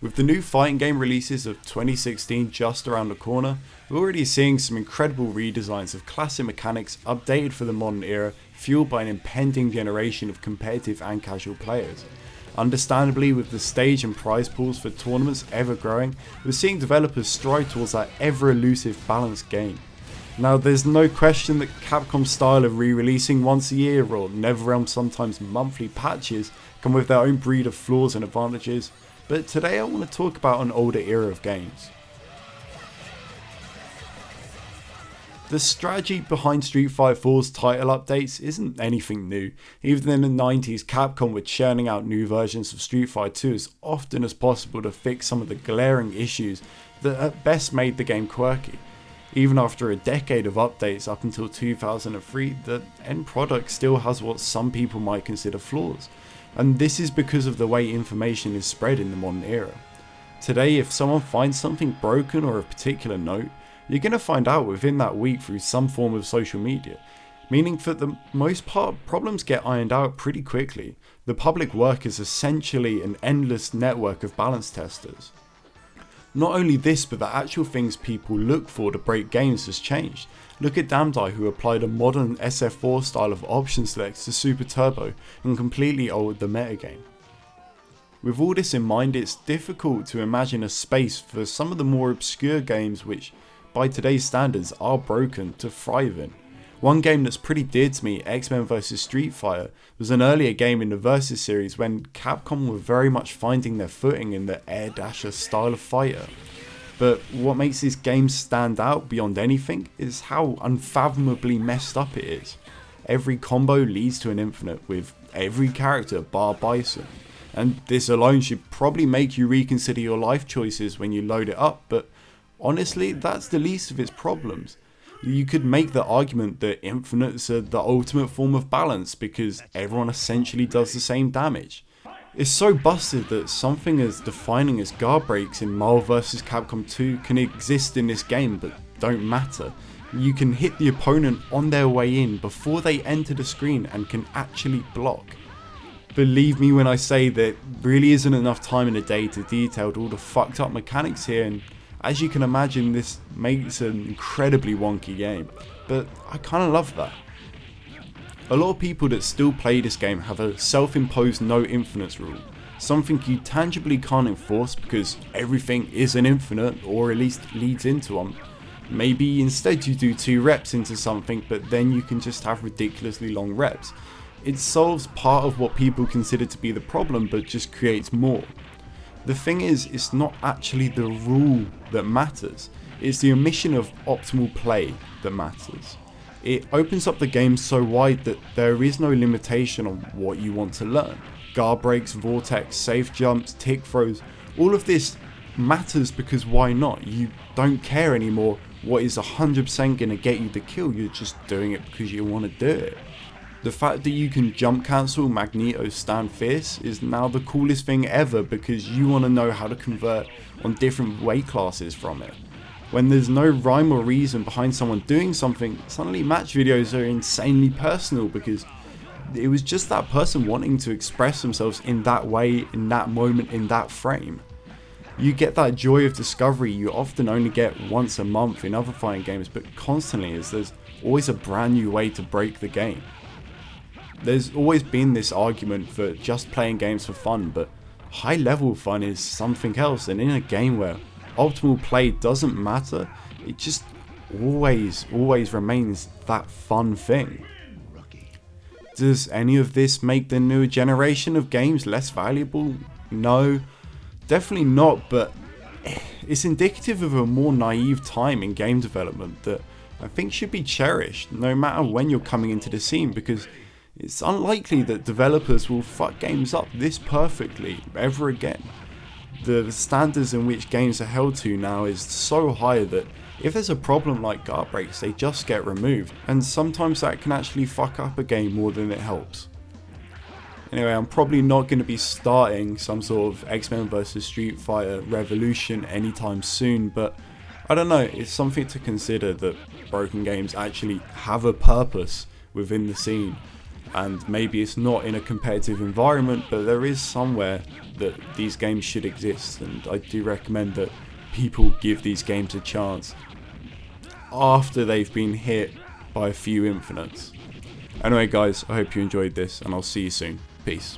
With the new fighting game releases of 2016 just around the corner, we're already seeing some incredible redesigns of classic mechanics updated for the modern era, fueled by an impending generation of competitive and casual players. Understandably, with the stage and prize pools for tournaments ever growing, we're seeing developers strive towards that ever elusive balanced game. Now, there's no question that Capcom's style of re-releasing once a year or NetherRealm's sometimes monthly patches come with their own breed of flaws and advantages, but today I want to talk about an older era of games. The strategy behind Street Fighter 4's title updates isn't anything new. Even in the 90s, Capcom were churning out new versions of Street Fighter 2 as often as possible to fix some of the glaring issues that at best made the game quirky. Even after a decade of updates up until 2003, the end product still has what some people might consider flaws. And this is because of the way information is spread in the modern era. Today, if someone finds something broken or a particular note, you're going to find out within that week through some form of social media, meaning for the most part, problems get ironed out pretty quickly. The public work is essentially an endless network of balance testers. Not only this, but the actual things people look for to break games has changed. Look at Damdai, who applied a modern SF4 style of option select to Super Turbo and completely altered the metagame. With all this in mind, it's difficult to imagine a space for some of the more obscure games which, by today's standards, are broken to thrive in. One game that's pretty dear to me, XMvSF Street Fighter, was an earlier game in the Versus series when Capcom were very much finding their footing in the air dasher style of fighter. But what makes this game stand out beyond anything is how unfathomably messed up it is. Every combo leads to an infinite with every character bar Bison, and this alone should probably make you reconsider your life choices when you load it up, but honestly that's the least of its problems. You could make the argument that infinites are the ultimate form of balance because everyone essentially does the same damage. It's so busted that something as defining as guard breaks in Marvel vs Capcom 2 can exist in this game but don't matter. You can hit the opponent on their way in before they enter the screen and can actually block. Believe me when I say that really isn't enough time in the day to detail all the fucked up mechanics here, and as you can imagine, this makes an incredibly wonky game, but I kinda love that. A lot of people that still play this game have a self-imposed no infinites rule, something you tangibly can't enforce because everything is an infinite, or at least leads into one. Maybe instead you do 2 reps into something, but then you can just have ridiculously long reps. It solves part of what people consider to be the problem, but just creates more. The thing is, it's not actually the rule that matters, it's the omission of optimal play that matters. It opens up the game so wide that there is no limitation on what you want to learn. Guard breaks, vortex, safe jumps, tick throws, all of this matters because why not? You don't care anymore what is 100% going to get you the kill, you're just doing it because you want to do it. The fact that you can jump cancel Magneto's stand fierce is now the coolest thing ever because you want to know how to convert on different weight classes from it. When there's no rhyme or reason behind someone doing something, suddenly match videos are insanely personal because it was just that person wanting to express themselves in that way, in that moment, in that frame. You get that joy of discovery you often only get once a month in other fighting games, but constantly, as there's always a brand new way to break the game. There's always been this argument for just playing games for fun, but high level fun is something else, and in a game where optimal play doesn't matter, it just always remains that fun thing. Does any of this make the newer generation of games less valuable? No, definitely not, but it's indicative of a more naive time in game development that I think should be cherished no matter when you're coming into the scene, because it's unlikely that developers will fuck games up this perfectly ever again. The standards in which games are held to now is so high that if there's a problem like guard breaks, they just get removed, and sometimes that can actually fuck up a game more than it helps. Anyway, I'm probably not going to be starting some sort of XMvSF Street Fighter revolution anytime soon, but I don't know, it's something to consider that broken games actually have a purpose within the scene. and maybe it's not in a competitive environment, but there is somewhere that these games should exist, and I do recommend that people give these games a chance after they've been hit by a few infinites. Anyway guys, I hope you enjoyed this, and I'll see you soon. Peace.